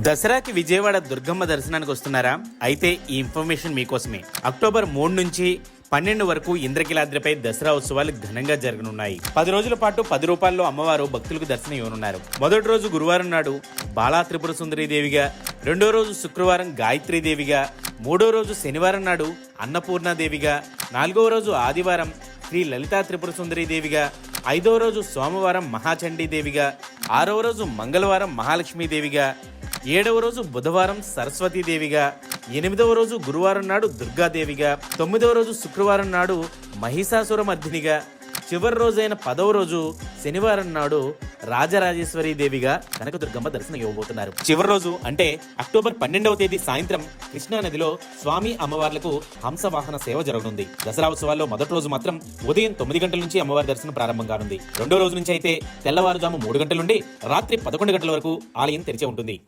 దసరాకి విజయవాడ దుర్గమ్మ దర్శనానికి వస్తున్నారా? అయితే ఈ ఇన్ఫర్మేషన్ మీకోసమే. అక్టోబర్ 3 నుంచి 12 వరకు ఇంద్రకీలాద్రిపై దసరా ఉత్సవాలు ఘనంగా జరగనున్నాయి. 10 రోజుల పాటు 10 రూపాయల్లో అమ్మవారు భక్తులకు దర్శనం ఇవ్వనున్నారు. మొదటి రోజు గురువారం నాడు బాలా త్రిపుర సుందరి దేవిగా, రెండో రోజు శుక్రవారం గాయత్రీ దేవిగా, మూడో రోజు శనివారం నాడు అన్నపూర్ణాదేవిగా, నాలుగవ రోజు ఆదివారం శ్రీ లలితా త్రిపుర సుందరి దేవిగా, ఐదవ రోజు సోమవారం మహాచండీ దేవిగా, ఆరవ రోజు మంగళవారం మహాలక్ష్మీదేవిగా, ఏడవ రోజు బుధవారం సరస్వతీదేవిగా, ఎనిమిదవ రోజు గురువారం నాడు దుర్గాదేవిగా, తొమ్మిదవ రోజు శుక్రవారం నాడు మహిషాసురమర్దినిగా, చివరి రోజైన 10వ రోజు శనివారం నాడు రాజరాజేశ్వరి దేవిగా కనకదుర్గమ్మ దర్శనం ఇవ్వబోతున్నారు. చివరి రోజు అంటే అక్టోబర్ 12వ తేదీ సాయంత్రం కృష్ణా నదిలో స్వామి అమ్మవార్లకు హంసవాహన సేవ జరగనుంది. దసరా ఉత్సవాల్లో మొదటి రోజు మాత్రం ఉదయం 9 గంటల నుంచి అమ్మవారి దర్శనం ప్రారంభం కానుంది. రెండో రోజు నుంచి అయితే తెల్లవారుజాము 3 గంటల నుండి రాత్రి 11 గంటల వరకు ఆలయం తెరిచే ఉంటుంది.